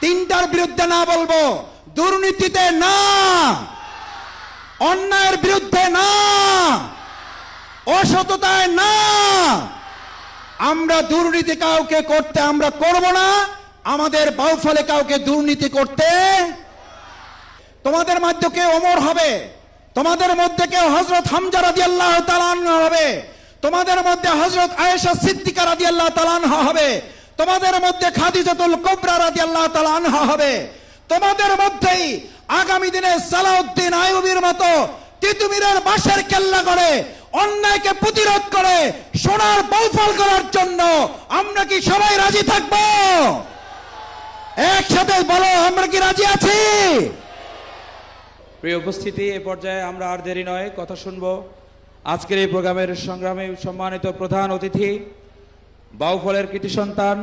তিনটার বিরুদ্ধে না বলবো, দুর্নীতিতে না, অন্যায়ের বিরুদ্ধে না, অসততায় না। আমরা দুর্নীতি কাউকে করতে আমরা করব না, আমাদের বাউফলে কাউকে দুর্নীতি করতে। তোমাদের মধ্যে কেউ ওমর হবে, তোমাদের মধ্যে কেউ হযরত হামজা রাদিয়াল্লাহু তাআলা আনহু হবে, তোমাদের মধ্যে হযরত আয়েশা সিদ্দিকা রাদিয়াল্লাহু তাআলা আনহা হবে, তোমাদের মধ্যে খাদিজাতুল কুবরা রাদিয়াল্লাহু তাআলা আনহা হবে। তোমাদের মধ্যেই আগামী দিনে সালাউদ্দিন আইয়ুবীর মতো তিতুমিরের বাঁশের কেল্লা করে অন্যায়কে প্রতিরোধ করে সোনার বাউফল করার জন্য আমরা কি সবাই রাজি থাকব? একসাথে বলো, আমরা কি রাজি আছি? প্রিয় উপস্থিতি, এ পর্যায়ে আমরা আর দেরি নয়, কথা শুনবো আজকের এই প্রোগ্রামের সংগ্রামী সম্মানিত প্রধান অতিথি, বাউফলের কৃতি সন্তান,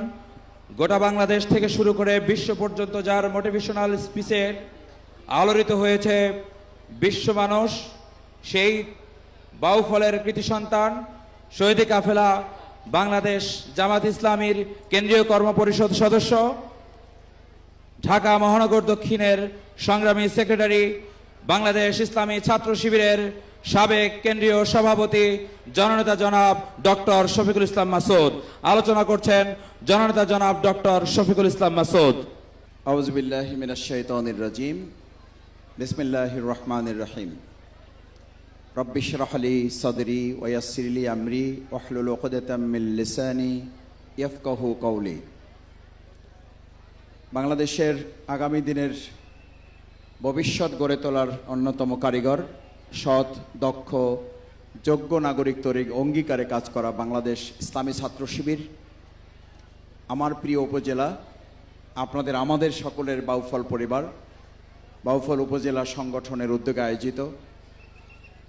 গোটা বাংলাদেশ থেকে শুরু করে বিশ্ব পর্যন্ত যার মোটিভেশনাল স্পিচে আলোড়িত হয়েছে বিশ্ব মানুষ, সেই বাউফলের কৃতি সন্তান, শহীদি কাফেলা বাংলাদেশ জামাত ইসলামীর কেন্দ্রীয় কর্মপরিষদ সদস্য, ঢাকা মহানগর দক্ষিণের সংগ্রামী সেক্রেটারি, বাংলাদেশ ইসলামী ছাত্র শিবিরের সাবেক কেন্দ্রীয় সভাপতি জননেতা জনাব ডক্টর শফিকুল ইসলাম মাসুদ। আলোচনা করছেন জননেতা জনাব ডক্টর শফিকুল ইসলাম মাসুদ। আউযু বিল্লাহি মিনাশ শাইতানির রাজিম। বিসমিল্লাহির রহমানির রহিম। রব্বি ইশরাহ লি সাদরি ওয়া ইয়াসসির লি আমরি ওয়াহলুল উকদাতাম মিন লিসানি ইয়াফকাহু কওলি। বাংলাদেশের আগামী দিনের ভবিষ্যৎ গড়ে তোলার অন্যতম কারিগর, সৎ, দক্ষ, যোগ্য নাগরিক তৈরির অঙ্গীকারে কাজ করা বাংলাদেশ ইসলামী ছাত্র শিবির, আমার প্রিয় উপজেলা, আপনাদের আমাদের সকলের বাউফল পরিবার, বাউফল উপজেলা সংগঠনের উদ্যোগে আয়োজিত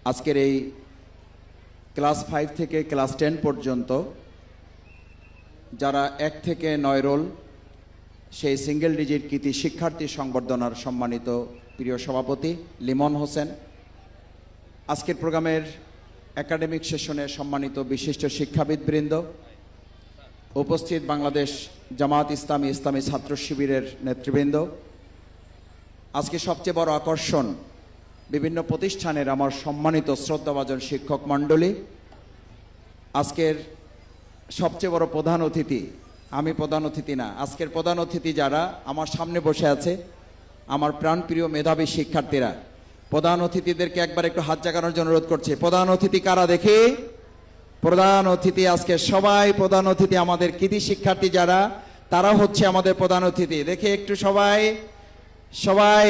আজকের এই ক্লাস 5 থেকে ক্লাস 10 পর্যন্ত যারা 1 থেকে 9 রোল সেই সিঙ্গেল ডিজিট কৃতি শিক্ষার্থী সংবর্ধনার সম্মানিত প্রিয় সভাপতি লিমন হোসেন, আজকের প্রোগ্রামের একাডেমিক সেশনে সম্মানিত বিশিষ্ট শিক্ষাবিদবৃন্দ, উপস্থিত বাংলাদেশ জামাত ইসলামী ইসলামী ছাত্র শিবিরের নেতৃবৃন্দ, আজকে সবচেয়ে বড় আকর্ষণ বিভিন্ন প্রতিষ্ঠানের আমার সম্মানিত শ্রদ্ধাভাজন শিক্ষক মণ্ডলী, আজকের সবচেয়ে বড় প্রধান অতিথি, আমি প্রধান অতিথি না, আজকের প্রধান অতিথি যারা আমার সামনে বসে আছে, আমার প্রাণপ্রিয় মেধাবী শিক্ষার্থীরা, প্রধান অতিথিদেরকে একবার একটু হাত জাগানোর জন্য অনুরোধ করছি। প্রধান অতিথি কারা দেখি? প্রধান অতিথি আজকে সবাই প্রধান অতিথি আমাদের কৃতি শিক্ষার্থী যারা, তারা হচ্ছে আমাদের প্রধান অতিথি। দেখে একটু সবাই সবাই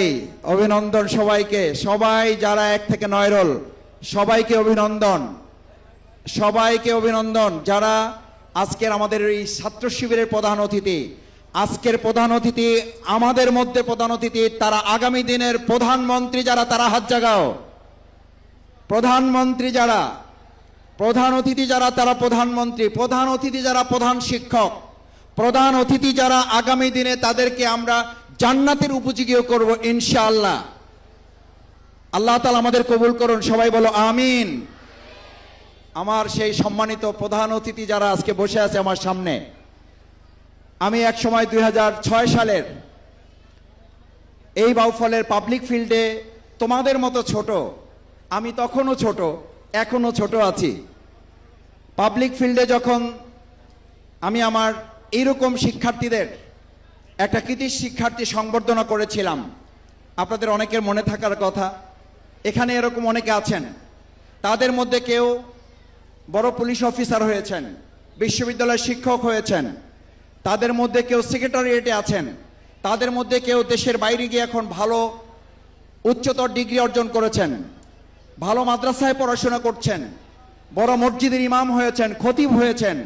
অভিনন্দন সবাইকে, সবাই যারা 1 থেকে 9 রোল সবাইকে অভিনন্দন, সবাইকে অভিনন্দন। যারা আজকের আমাদের এই ছাত্র শিবিরের প্রধান অতিথি, আজকের প্রধান অতিথি আমাদের মধ্যে প্রধান অতিথি, তারা আগামী দিনের প্রধানমন্ত্রী যারা, তারা হাত জাগাও। প্রধানমন্ত্রী যারা, প্রধান অতিথি যারা, তারা প্রধানমন্ত্রী, প্রধান অতিথি যারা প্রধান শিক্ষক, প্রধান অতিথি যারা, আগামী দিনে তাদেরকে আমরা জান্নাতের উপযোগী করব ইনশাআল্লাহ। আল্লাহ তাআলা আমাদের কবুল করুন, সবাই বলো আমিন। আমার সেই সম্মানিত প্রধান অতিথি যারা আজকে বসে আছে আমার সামনে, আমি এক সময় 2006 সালের এই বাউফলের পাবলিক ফিল্ডে তোমাদের মতো ছোট, আমি তখনও ছোট, এখনো ছোট আছি। পাবলিক ফিল্ডে যখন আমি আমার এইরকম শিক্ষার্থীদের একটা কৃতি শিক্ষার্থী সংবর্ধনা করেছিলাম, আপনাদের অনেকের মনে থাকার কথা, এখানে এরকম অনেকে আছেন, তাদের মধ্যে কেউ বড় পুলিশ অফিসার হয়েছেন, বিশ্ববিদ্যালয়ের শিক্ষক হয়েছেন, তাদের মধ্যে কেউ সেক্রেটারিয়েটে আছেন, তাদের মধ্যে কেউ দেশের বাইরে গিয়ে এখন ভালো উচ্চতর ডিগ্রি অর্জন করেছেন, ভালো মাদ্রাসায় পড়াশোনা করছেন, বড় মসজিদের ইমাম হয়েছেন, খতিব হয়েছেন।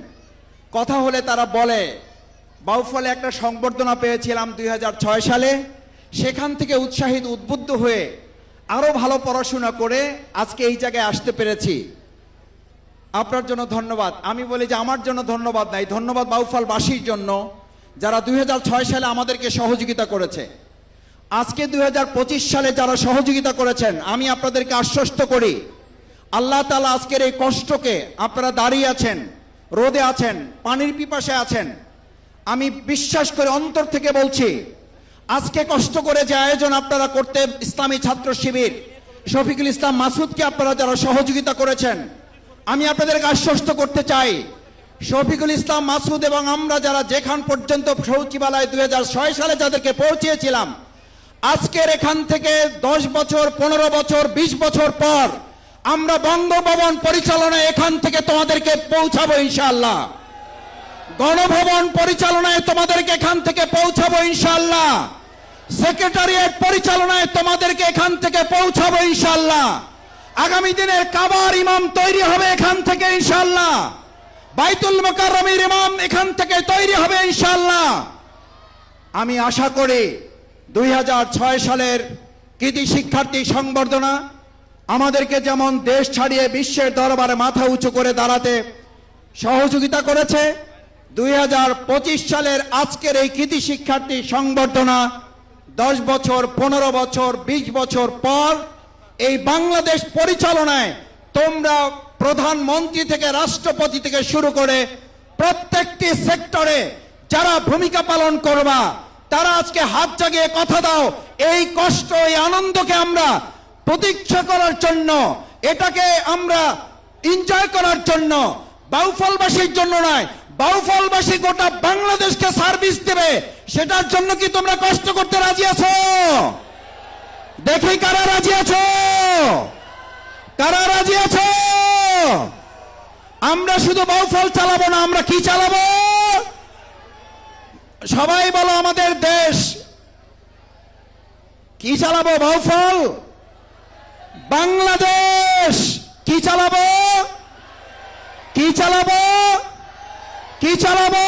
কথা হলে তারা বলে, বাউফলে একটা সংবর্ধনা পেয়েছিলাম 2006 সালে, সেখান থেকে উৎসাহিত উদ্বুদ্ধ হয়ে আরো ভালো পড়াশোনা করে আজকে এই জায়গায় আসতে পেরেছি। আপনার জন্য ধন্যবাদ। আমি বলি যে আমার জন্য ধন্যবাদ নাই, ধন্যবাদ বাউফলবাসীর জন্য যারা 2006 সালে আমাদেরকে সহযোগিতা করেছে। আজকে 2025 সালে যারা সহযোগিতা করেছেন, আমি আপনাদেরকে আশ্বস্ত করি আল্লাহ তাআলা আজকের এই কষ্টকে, আপনারা দাঁড়িয়ে আছেন, রোদে আছেন, পানির পিপাসায় আছেন, আমি বিশ্বাস করে অন্তর থেকে বলছি আজকে কষ্ট করে যে আয়োজন আপনারা করতে, ইসলামী ছাত্র শিবির, শফিকুল ইসলাম মাসুদকে আপনারা যারা সহযোগিতা করেছেন, আমি আপনাদেরকে আশ্বস্ত করতে চাই, শফিকুল ইসলাম মাসুদ এবং আমরা যারা যেখান পর্যন্ত সচিবালয় 2006 সালে যাদেরকে পৌঁছিয়েছিলাম, আজকের এখান থেকে 10 বছর, 15 বছর, 20 বছর পর আমরা বঙ্গভবন পরিচালনায় এখান থেকে তোমাদেরকে পৌঁছাবো ইনশাআল্লাহ। গণভবন পরিচালনায় তোমাদেরকে এখান থেকে পৌঁছাবো ইনশাআল্লাহ। সেক্রেটারিয়েট পরিচালনায় তোমাদেরকে এখান থেকে পৌঁছাবো ইনশাআল্লাহ। আগামী দিনের কাবার ইমাম তৈরি হবে এখান থেকে ইনশাআল্লাহ। বাইতুল মুকাররমের ইমাম এখান থেকে তৈরি হবে ইনশাআল্লাহ। আমি আশা করি 2006 সালের কৃতি শিক্ষার্থী সংবর্ধনা আমাদেরকে যেমন দেশ ছাড়িয়ে বিশ্বের দরবারে মাথা উঁচু করে দাঁড়াতে সহযোগিতা করেছে, 2025 সালের আজকের এই কৃতি শিক্ষার্থী সংবর্ধনা 10 বছর, 15 বছর, 20 বছর পর এই বাংলাদেশ পরিচালনায় তোমরা প্রধানমন্ত্রী থেকে রাষ্ট্রপতি থেকে শুরু করে প্রত্যেকটি সেক্টরে যারা ভূমিকা পালন করবা, তারা আজকে হাত জাগিয়ে কথা দাও, এই কষ্ট, এই আনন্দকে আমরা প্রতীক্ষা করার জন্য, এটাকে আমরা এনজয় করার জন্য, বাউফলবাসীর জন্য নয়, বাউফলবাসী গোটা বাংলাদেশকে সার্ভিস দেবে, সেটার জন্য কি তোমরা কষ্ট করতে রাজি আছো? দেখি কারা রাজি আছো, কারা রাজি আছো? আমরা শুধু বাউফল চালাবো না, আমরা কি চালাবো? সবাই বলো, আমাদের দেশ কি চালাবো? বাউফল বাংলাদেশ কি চালাবো? কি চালাবো? কি চালাবো?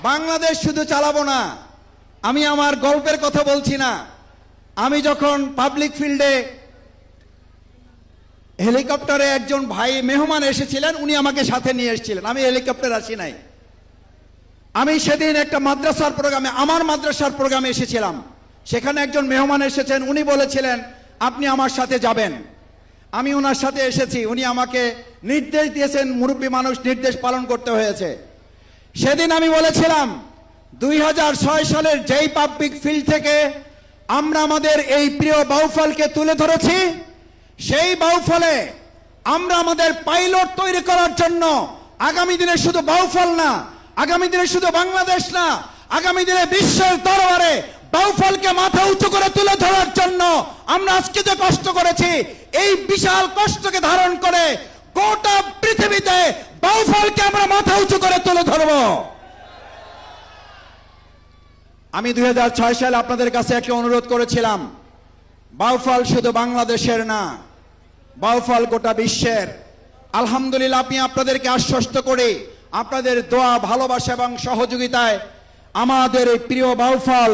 বাংলাদেশ শুধু চালাবো না। আমি আমার গল্পের কথা বলছি না। আমি যখন পাবলিক ফিল্ডে হেলিকপ্টারে একজন ভাই মেহমান এসেছিলেন, উনি আমাকে সাথে নিয়ে এসেছিলেন, আমি হেলিকপ্টারে আসি নাই। আমি সেদিন একটা মাদ্রাসার প্রোগ্রামে, আমার মাদ্রাসার প্রোগ্রামে এসেছিলাম, সেখানে একজন মেহমান এসেছেন, উনি বলেছিলেন আপনি আমার সাথে যাবেন। আমি ওনার সাথে এসেছি, উনি আমাকে নির্দেশ দিয়েছেন, মুরব্বী মানুষ, নির্দেশ পালন করতে হয়েছে। সেদিন আমি বলেছিলাম 2006 সালের যেই পাবলিক ফিল্ড থেকে আমরা আমাদের এই প্রিয় বাউফলকে তুলে ধরেছি, সেই বাউফলে আমরা আমাদের পাইলট তৈরি করার জন্য আগামী দিনে শুধু বাউফল না, আগামী দিনে শুধু বাংলাদেশ না, আগামী দিনে বিশ্বের দরবারে বাউফলকে মাথা উঁচু করে তুলে ধরার জন্য আমরা আজকে যে কষ্ট করেছি, এই বিশাল কষ্টকে ধারণ করে গোটা পৃথিবীতে বাউফলকে আমরা মাথা উঁচু করে তুলে ধরব। আমি 2006 সালে আপনাদের কাছে একটা অনুরোধ করেছিলাম, বাউফল শুধু বাংলাদেশের না, বাউফল গোটা বিশ্বের। আলহামদুলিল্লাহ, আমি আপনাদেরকে আশ্বস্ত করি, আপনাদের দোয়া, ভালোবাসা এবং সহযোগিতায় আমাদের এই প্রিয় বাউফল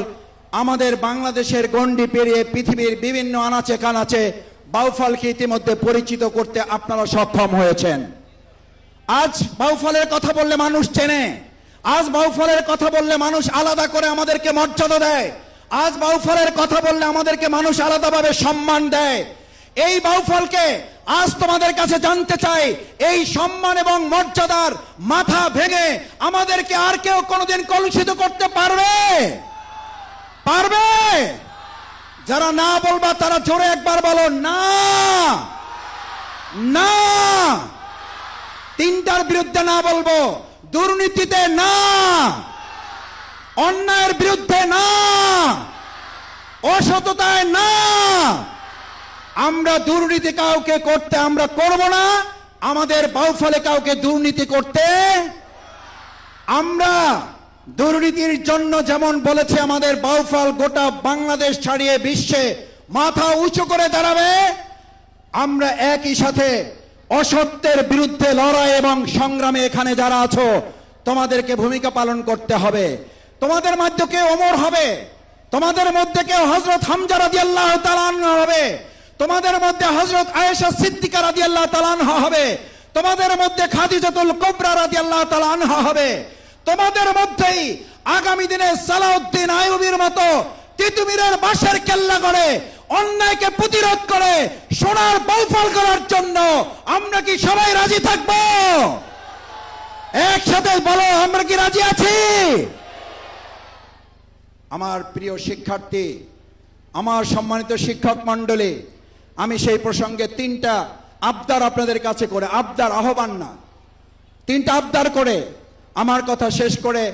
আমাদের বাংলাদেশের গণ্ডি পেরিয়ে পৃথিবীর বিভিন্ন আনাচে কানাচে বাউফলকে ইতিমধ্যে পরিচিত করতে আপনারা সক্ষম হয়েছেন। আজ বাউফলের কথা বললে মানুষ চেনে, আজ বাউফলের কথা বললে মানুষ আলাদা করে আমাদেরকে মর্যাদা দেয়, আজ বাউফলের কথা বললে আমাদেরকে মানুষ আলাদাভাবে সম্মান দেয়। এই বাউফলকে আজ তোমাদের কাছে জানতে চাই, এই সম্মান এবং মর্যাদার মাথা ভেঙে আমাদেরকে আর কেউ কোনোদিন কলুষিত করতে পারবে? পারবে? যারা না বলবা তারা জোরে একবার বলো না, না। তিনটার বিরুদ্ধে না বলবো, দুর্নীতিতে না, অন্যায়ের বিরুদ্ধে না, অসততায় না। আমরা দুর্নীতি কাউকে করতে আমরা করব না, আমাদের বাউফলে কাউকে দুর্নীতি করতে আমরা দুর্নীতির জন্য যেমন বলেছে আমাদের বাউফল গোটা বাংলাদেশ ছাড়িয়ে বিশ্বে মাথা উঁচু করে দাঁড়াবে, আমরা একই সাথে অসত্যের বিরুদ্ধে লড়াই এবং সংগ্রামে এখানে যারা আছো তোমাদেরকে ভূমিকা পালন করতে হবে। তোমাদের মধ্যে কেউ ওমর হবে, তোমাদের মধ্যে কেউ হযরত হামজা রাদিয়াল্লাহু তাআলা আনহু হবে, তোমাদের মধ্যে হযরত আয়েশা সিদ্দিকা রাদিয়াল্লাহু তাআলা আনহা হবে, তোমাদের মধ্যে খাদিজাতুল কুবরা রাদিয়াল্লাহু তাআলা আনহা হবে, তোমাদের মধ্যেই আগামী দিনে সালাউদ্দিন আইয়ুবীর মতো তিতুমিরের বাঁশের কেল্লা করে অন্যায়কে প্রতিরোধ করে সোনার বাউফল করার জন্য আমরা কি সবাই রাজি থাকব? একসাথে বলো, আমরা কি রাজি আছি? আমার প্রিয় শিক্ষার্থী, আমার সম্মানিত শিক্ষক মণ্ডলী, আমি সেই প্রসঙ্গে তিনটা আবদার আপনাদের কাছে করে, আবদার আহ্বান না, তিনটা আবদার করে আমার কথা শেষ করে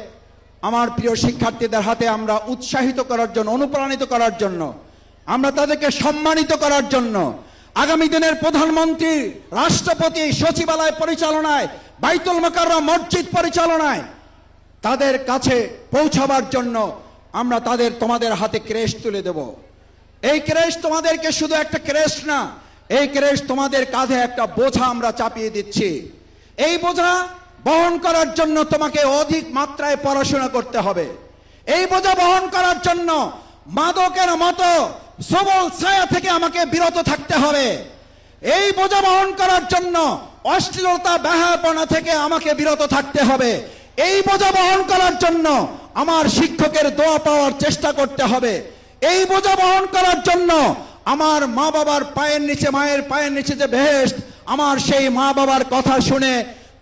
আমার প্রিয় শিক্ষার্থীদের হাতে আমরা উৎসাহিত করার জন্য, অনুপ্রাণিত করার জন্য, আমরা তাদেরকে সম্মানিত করার জন্য আগামী দিনের প্রধানমন্ত্রী, রাষ্ট্রপতি সচিবালয় পরিচালনায়, বাইতুল মোকাররম মসজিদ পরিচালনায় তাদের কাছে পৌঁছাবার জন্য আমরা তোমাদের হাতে ক্রেস্ট তুলে দেব। এই ক্রেস্ট তোমাদেরকে শুধু একটা ক্রেস্ট না, এই ক্রেস্ট তোমাদের কাঁধে একটা বোঝা আমরা চাপিয়ে দিচ্ছি। এই বোঝা বহন করার জন্য তোমাকে অধিক মাত্রায় পড়াশোনা করতে হবে। এই বোঝা বহন করার জন্য মাদকের মতো সবল ছায়া থেকে আমাকে বিরত থাকতে হবে। এই বোঝা বহন করার জন্য অশ্লীলতা, বেহায়াপনা থেকে আমাকে বিরত থাকতে হবে। এই বোঝা বহন করার জন্য আমার শিক্ষকের দোয়া পাওয়ার চেষ্টা করতে হবে। এই বোঝা বহন করার জন্য আমার মা বাবার পায়ের নিচে, মায়ের পায়ের নিচে যে বেহেশত, আমার সেই মা বাবার কথা শুনে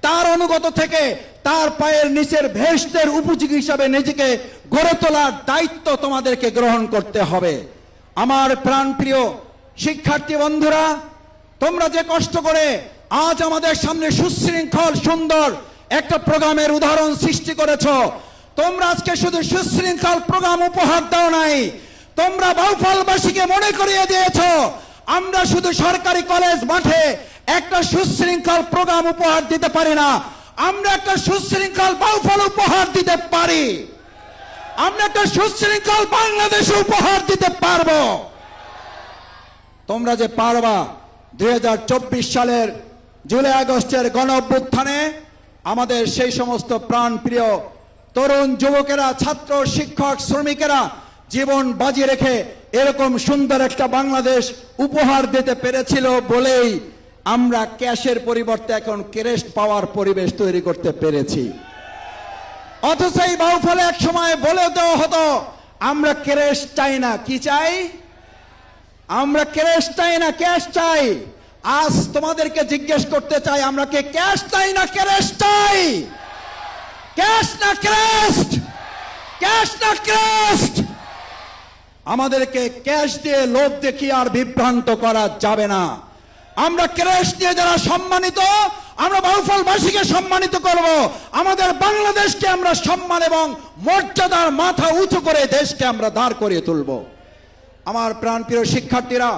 তার অনুগত থেকে তার পায়ের নিচের বেহেশতের উপযোগী হিসাবে নিজেকে গড়ে তোলার দায়িত্ব তোমাদেরকে গ্রহণ করতে হবে। আমার প্রাণপ্রিয় শিক্ষার্থী বন্ধুরা, তোমরা যে কষ্ট করে আজ আমাদের সামনে সুশৃঙ্খল সুন্দর একটা প্রোগ্রামের উদাহরণ সৃষ্টি করেছো, তোমরা আজকে শুধু সুশৃঙ্খল প্রোগ্রাম উপহার দাও নাই, তোমরা বাউফলবাসীকে মনে করিয়ে দিয়েছো আমরা শুধু সরকারি কলেজ মাঠে একটা সুশৃঙ্খল প্রোগ্রাম উপহার দিতে পারি না, আমরা একটা সুশৃঙ্খল বাউফল উপহার দিতে পারি, আমরা একটা সুশৃঙ্খল বাংলাদেশ উপহার দিতে পারবো। তোমরা যে পারবা 2024 সালের জুলাই আগস্টের গণ অভ্যুত্থানে আমাদের সেই সমস্ত প্রাণপ্রিয় তরুণ যুবকেরা, ছাত্র, শিক্ষক, শ্রমিকেরা জীবন বাজি রেখে এরকম সুন্দর একটা বাংলাদেশ উপহার দিতে পেরেছিল বলেই আমরা ক্যাশের পরিবর্তে এখন ক্রেস্ট পাওয়ার পরিবেশ তৈরি করতে পেরেছি। অথচ এই বাউফলে এক সময় বলে দেওয়া হতো আমরা ক্রেস্ট চাই না, কি চাই? আমরা ক্রেস্ট চাই না, ক্যাশ চাই। আজ তোমাদেরকে জিজ্ঞেস করতে চাই, আমরা কে ক্যাশ চাই না ক্রেস্ট চাই? ক্যাশ না ক্রেস্ট? ক্যাশ না ক্রেস্ট? আমাদেরকে ক্যাশ দিয়ে লোভ দেখিয়ে আর বিভ্রান্ত করা যাবে না। আমরা ক্রেস্ট দিয়ে যারা সম্মানিত, আমরা বাউফলবাসীকে সম্মানিত করব, আমাদের বাংলাদেশকে আমরা সম্মান এবং মর্যাদার মাথা উঁচু করে দেশকে আমরা দাঁড় করিয়ে তুলব। আমার প্রাণপ্রিয় শিক্ষার্থীরা,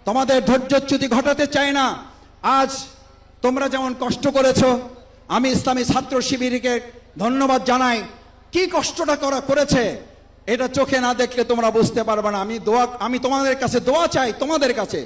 তোমাদের ধৈর্যচ্যুতি ঘটাতে চাই না। আজ তোমরা যেমন কষ্ট করেছো, আমি ইসলামী ছাত্র শিবিরকে ধন্যবাদ জানাই। কি কষ্টটা করেছে এটা চোখে না দেখলে তোমরা বুঝতে পারবে না। আমি তোমাদের কাছে দোয়া চাই, তোমাদের কাছে